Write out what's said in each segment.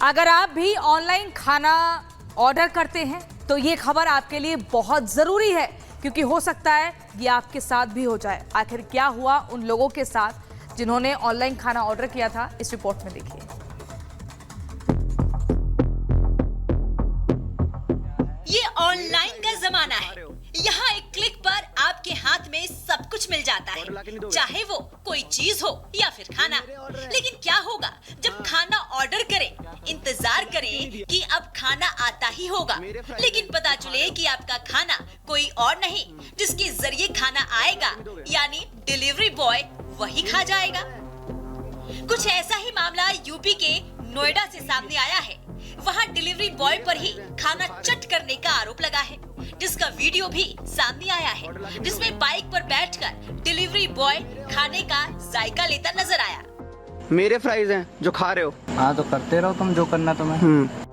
अगर आप भी ऑनलाइन खाना ऑर्डर करते हैं तो ये खबर आपके लिए बहुत जरूरी है, क्योंकि हो सकता है ये आपके साथ भी हो जाए। आखिर क्या हुआ उन लोगों के साथ जिन्होंने ऑनलाइन खाना ऑर्डर किया था, इस रिपोर्ट में देखिए। ये ऑनलाइन का जमाना है। यहाँ एक क्लिक पर आपके हाथ में सब कुछ मिल जाता है, चाहे वो कोई चीज हो या फिर खाना। लेकिन क्या होगा जब खाना ऑर्डर करें, इंतजार करें कि अब खाना आता ही होगा, लेकिन पता चले कि आपका खाना कोई और नहीं, जिसके जरिए खाना आएगा यानी डिलीवरी बॉय वही खा जाएगा। कुछ ऐसा ही मामला यूपी के नोएडा से सामने आया है। वहाँ डिलीवरी बॉय पर ही खाना चट करने का आरोप लगा है, जिसका वीडियो भी सामने आया है, जिसमें बाइक पर बैठकर डिलीवरी बॉय खाने का जायका लेता नजर आया। मेरे फ्राइज हैं जो खा रहे हो। हाँ तो करते रहो तुम जो करना तुम्हें।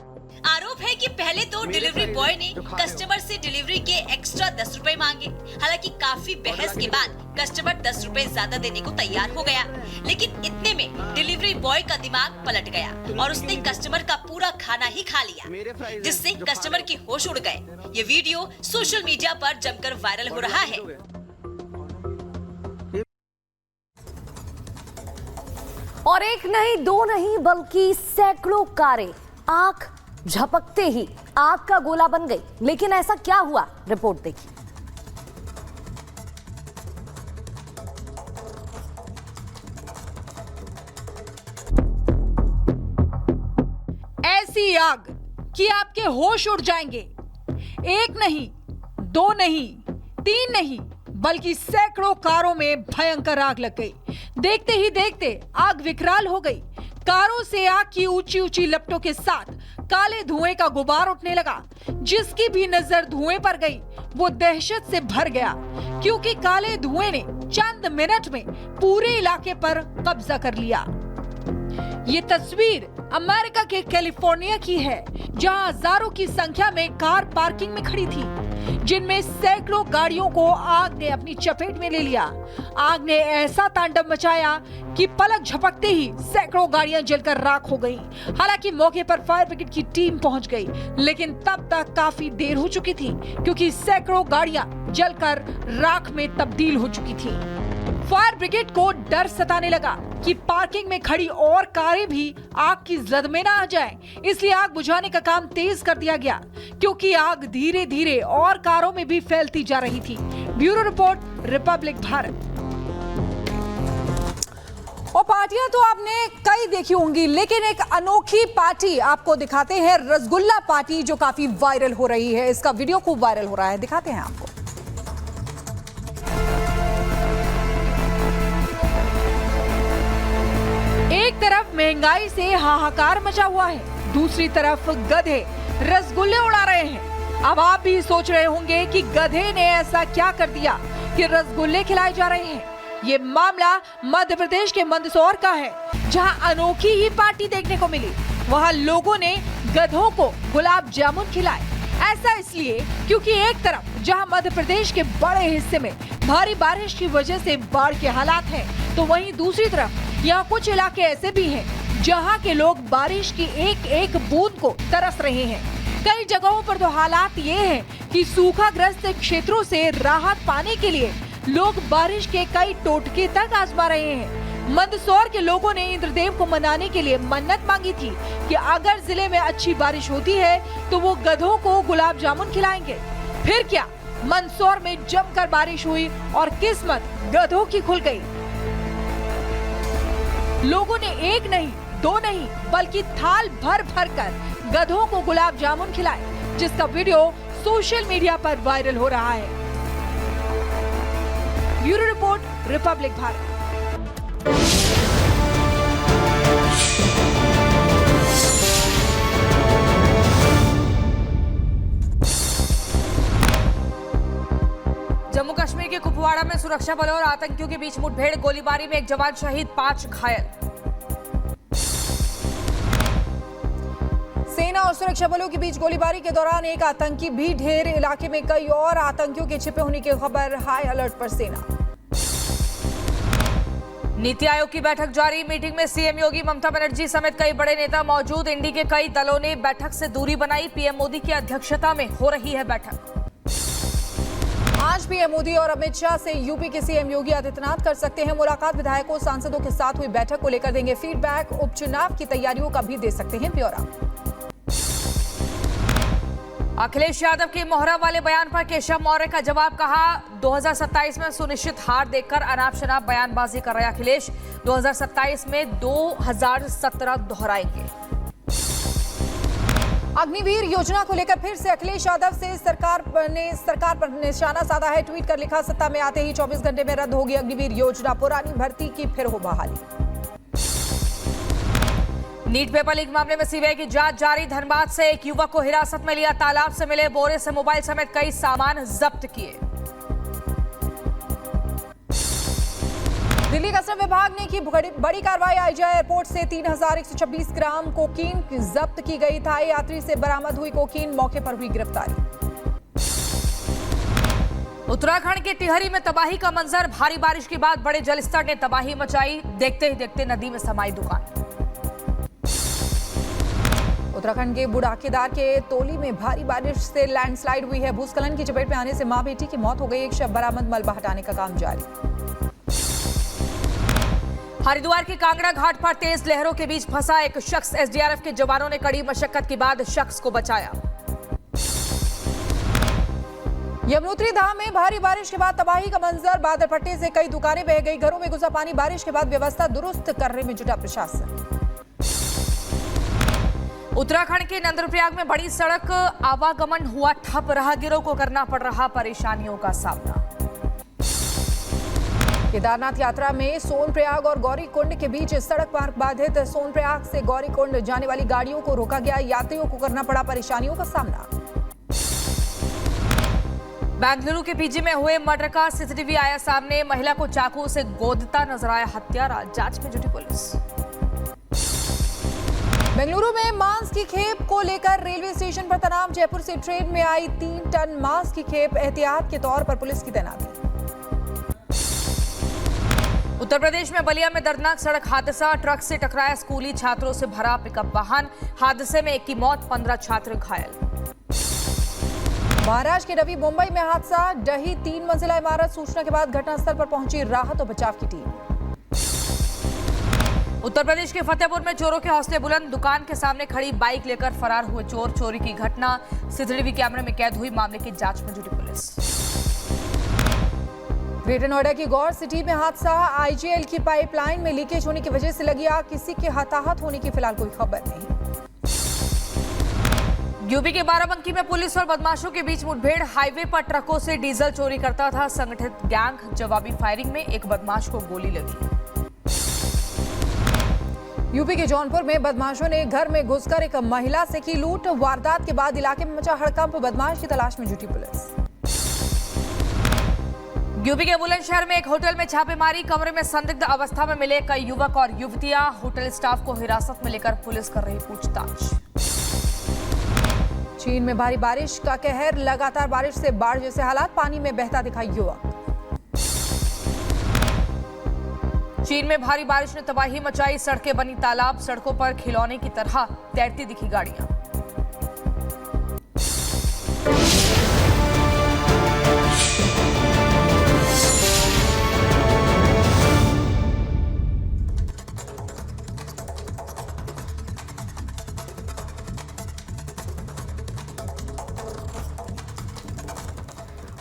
आरोप है कि पहले तो डिलीवरी बॉय ने कस्टमर से डिलीवरी के एक्स्ट्रा 10 रुपए मांगे। हालांकि काफी बहस के बाद कस्टमर 10 रुपए ज्यादा देने को तैयार हो गया, लेकिन इतने में डिलीवरी बॉय का दिमाग पलट गया और उसने कस्टमर का पूरा खाना ही खा लिया, जिससे कस्टमर के होश उड़ गए। ये वीडियो सोशल मीडिया पर जमकर वायरल हो रहा है। और एक नहीं, दो नहीं, बल्कि सैकड़ों कारें आग झपकते ही आग का गोला बन गई। लेकिन ऐसा क्या हुआ, रिपोर्ट देखिए। ऐसी आग कि आपके होश उड़ जाएंगे। एक नहीं, दो नहीं, तीन नहीं, बल्कि सैकड़ों कारों में भयंकर आग लग गई। देखते ही देखते आग विकराल हो गई। कारों से आग की ऊंची ऊंची लपटों के साथ काले धुएं का गुबार उठने लगा। जिसकी भी नजर धुएं पर गई वो दहशत से भर गया, क्योंकि काले धुएं ने चंद मिनट में पूरे इलाके पर कब्जा कर लिया। ये तस्वीर अमेरिका के कैलिफोर्निया की है, जहां हजारों की संख्या में कार पार्किंग में खड़ी थी, जिनमें सैकड़ों गाड़ियों को आग ने अपनी चपेट में ले लिया। आग ने ऐसा तांडव मचाया कि पलक झपकते ही सैकड़ों गाड़ियां जलकर राख हो गईं। हालांकि मौके पर फायर ब्रिगेड की टीम पहुंच गई, लेकिन तब तक काफी देर हो चुकी थी, क्योंकि सैकड़ों गाड़ियां जलकर राख में तब्दील हो चुकी थी। फायर ब्रिगेड को डर सताने लगा कि पार्किंग में खड़ी और कारें भी आग की जद में न आ जाएं, इसलिए आग बुझाने का काम तेज कर दिया गया, क्योंकि आग धीरे धीरे और कारों में भी फैलती जा रही थी। Bureau report, Republic Bharat. और पार्टियां तो आपने कई देखी होंगी, लेकिन एक अनोखी पार्टी आपको दिखाते हैं, रसगुल्ला पार्टी, जो काफी वायरल हो रही है। इसका वीडियो खूब वायरल हो रहा है, दिखाते हैं आपको। एक तरफ महंगाई से हाहाकार मचा हुआ है, दूसरी तरफ गधे रसगुल्ले उड़ा रहे हैं। अब आप भी सोच रहे होंगे कि गधे ने ऐसा क्या कर दिया कि रसगुल्ले खिलाए जा रहे हैं। ये मामला मध्य प्रदेश के मंदसौर का है, जहां अनोखी ही पार्टी देखने को मिली। वहां लोगों ने गधों को गुलाब जामुन खिलाए। ऐसा इसलिए क्योंकि एक तरफ जहां मध्य प्रदेश के बड़े हिस्से में भारी बारिश की वजह से बाढ़ के हालात हैं, तो वहीं दूसरी तरफ यहाँ कुछ इलाके ऐसे भी हैं जहाँ के लोग बारिश की एक एक बूंद को तरस रहे हैं। कई जगहों पर तो हालात ये हैं कि सूखाग्रस्त क्षेत्रों से राहत पाने के लिए लोग बारिश के कई टोटके तक आजमा रहे हैं। मंदसौर के लोगों ने इंद्रदेव को मनाने के लिए मन्नत मांगी थी कि अगर जिले में अच्छी बारिश होती है तो वो गधों को गुलाब जामुन खिलाएंगे। फिर क्या, मंदसौर में जमकर बारिश हुई और किस्मत गधों की खुल गई। लोगों ने एक नहीं, दो नहीं, बल्कि थाल भर भर कर गधों को गुलाब जामुन खिलाए, जिसका वीडियो सोशल मीडिया पर वायरल हो रहा है। Bureau report, Republic Bharat. Jammu Kashmir के कुपवाड़ा में सुरक्षा बलों और आतंकियों के बीच मुठभेड़, गोलीबारी में एक जवान शहीद, 5 घायल। सेना और सुरक्षा बलों के बीच गोलीबारी के दौरान एक आतंकी भी ढेर। इलाके में कई और आतंकियों के छिपे होने की खबर, हाई अलर्ट पर सेना। नीति आयोग की बैठक जारी। मीटिंग में सीएम योगी, ममता बनर्जी समेत कई बड़े नेता मौजूद। इंडी के कई दलों ने बैठक से दूरी बनाई। पीएम मोदी की अध्यक्षता में हो रही है बैठक। आज पीएम मोदी और अमित शाह से यूपी के सीएम योगी आदित्यनाथ कर सकते हैं मुलाकात। विधायकों सांसदों के साथ हुई बैठक को लेकर देंगे फीडबैक। उपचुनाव की तैयारियों का भी दे सकते हैं ब्यौरा। अखिलेश यादव के मोहरा वाले बयान पर केशव मौर्य का जवाब। कहा 2027 में सुनिश्चित हार देखकर अनाप शनाप बयानबाजी कर रहे अखिलेश। 2027 में 2017 दोहराएंगे। अग्निवीर योजना को लेकर फिर से अखिलेश यादव से सरकार पर निशाना साधा है। ट्वीट कर लिखा, सत्ता में आते ही 24 घंटे में रद्द होगी अग्निवीर योजना। पुरानी भर्ती की फिर हो बहाली। नीट पेपर लीक मामले में सीबीआई की जांच जारी। धनबाद से एक युवक को हिरासत में लिया। तालाब से मिले बोरे से मोबाइल समेत कई सामान जब्त किए। दिल्ली कस्टम विभाग ने की बड़ी कार्रवाई। आईजीआई एयरपोर्ट से 3126 ग्राम कोकीन जब्त की गई था। यात्री से बरामद हुई कोकीन, मौके पर हुई गिरफ्तारी। उत्तराखंड के टिहरी में तबाही का मंजर। भारी बारिश के बाद बड़े जलस्तर ने तबाही मचाई। देखते ही देखते नदी में समाई दुकान। उत्तराखंड के बुढ़ाकेदार के तोली में भारी बारिश से लैंडस्लाइड हुई है। भूस्खलन की चपेट में आने से मां बेटी की मौत हो गई। एक शव बरामद, मलबा हटाने का काम जारी। हरिद्वार के कांगड़ा घाट पर तेज लहरों के बीच फंसा एक शख्स। एसडीआरएफ के जवानों ने कड़ी मशक्कत के बाद शख्स को बचाया। यमुनोत्री धाम में भारी बारिश के बाद तबाही का मंजर। बादल फटने से कई दुकानें बह गई। घरों में घुसा पानी। बारिश के बाद व्यवस्था दुरुस्त करने में जुटा प्रशासन। उत्तराखंड के नंदप्रयाग में बड़ी सड़क आवागमन हुआ ठप। राहगीरों को करना पड़ रहा परेशानियों का सामना। केदारनाथ यात्रा में सोनप्रयाग और गौरीकुंड के बीच सड़क मार्ग बाधित। सोनप्रयाग से गौरीकुंड जाने वाली गाड़ियों को रोका गया। यात्रियों को करना पड़ा परेशानियों का सामना। बेंगलुरु के पीजी में हुए मर्डर का सीसीटीवी आया सामने। महिला को चाकू से गोदता नजर आया हत्यारा। जांच में जुटी पुलिस। बेंगलुरु में मांस की खेप को लेकर रेलवे स्टेशन पर तनाव। जयपुर से ट्रेन में आई 3 टन मांस की खेप। एहतियात के तौर पर पुलिस की तैनाती। उत्तर प्रदेश में बलिया में दर्दनाक सड़क हादसा। ट्रक से टकराया स्कूली छात्रों से भरा पिकअप वाहन। हादसे में एक की मौत, 15 छात्र घायल। महाराष्ट्र के नवी मुंबई में हादसा। ढही 3 मंजिला इमारत। सूचना के बाद घटनास्थल पर पहुंची राहत और बचाव की टीम। उत्तर प्रदेश के फतेहपुर में चोरों के हौसले बुलंद। दुकान के सामने खड़ी बाइक लेकर फरार हुए चोर। चोरी की घटना सीसीटीवी कैमरे में कैद हुई। मामले की जांच में जुटी पुलिस। ग्रेटर नोएडा की गौर सिटी में हादसा। आईजीएल की पाइपलाइन में लीकेज होने की वजह से लगी आग। किसी के हताहत होने की फिलहाल कोई खबर नहीं। यूपी के बाराबंकी में पुलिस और बदमाशों के बीच मुठभेड़। हाईवे पर ट्रकों से डीजल चोरी करता था संगठित गैंग। जवाबी फायरिंग में एक बदमाश को गोली लगी। यूपी के जौनपुर में बदमाशों ने घर में घुसकर एक महिला से की लूट। वारदात के बाद इलाके में मचा हड़कंप। बदमाश की तलाश में जुटी पुलिस। यूपी के बुलंदशहर में एक होटल में छापेमारी। कमरे में संदिग्ध अवस्था में मिले कई युवक और युवतियां। होटल स्टाफ को हिरासत में लेकर पुलिस कर रही पूछताछ। चीन में भारी बारिश का कहर। लगातार बारिश से बाढ़ जैसे हालात। पानी में बहता दिखा युवक। चीन में भारी बारिश ने तबाही मचाई। सड़कें बनी तालाब। सड़कों पर खिलौने की तरह तैरती दिखी गाड़ियां।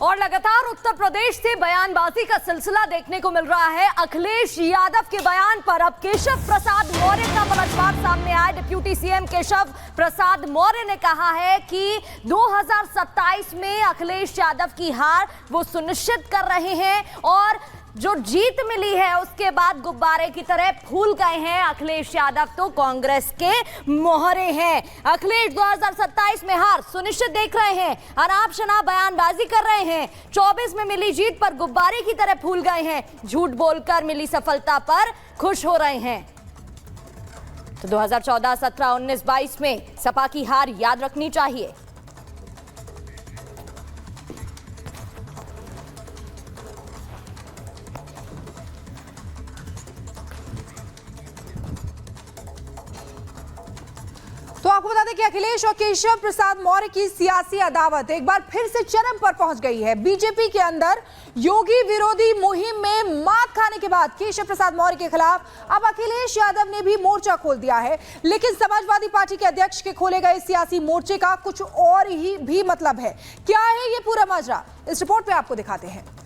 और लगातार उत्तर प्रदेश से बयानबाजी का सिलसिला देखने को मिल रहा है। अखिलेश यादव के बयान पर अब केशव प्रसाद मौर्य का पलटवार सामने आया। डिप्टी सीएम केशव प्रसाद मौर्य ने कहा है कि 2027 में अखिलेश यादव की हार वो सुनिश्चित कर रहे हैं और जो जीत मिली है उसके बाद गुब्बारे की तरह फूल गए हैं। अखिलेश यादव तो कांग्रेस के मोहरे हैं। अखिलेश 2027 में हार सुनिश्चित देख रहे हैं। अनाप शनाप बयानबाजी कर रहे हैं। 24 में मिली जीत पर गुब्बारे की तरह फूल गए हैं। झूठ बोलकर मिली सफलता पर खुश हो रहे हैं। तो 2014, 17, 19, 22 में सपा की हार याद रखनी चाहिए। आपको बता दें कि अखिलेश और केशव प्रसाद मौर्य की सियासी अदावत एक बार फिर से चरम पर पहुंच गई है। बीजेपी के अंदर योगी विरोधी मुहिम में मात खाने के बाद केशव प्रसाद मौर्य के खिलाफ अब अखिलेश यादव ने भी मोर्चा खोल दिया है। लेकिन समाजवादी पार्टी के अध्यक्ष के खोले गए सियासी मोर्चे का कुछ और ही भी मतलब है। क्या है ये पूरा माजरा, इस रिपोर्ट में आपको दिखाते हैं।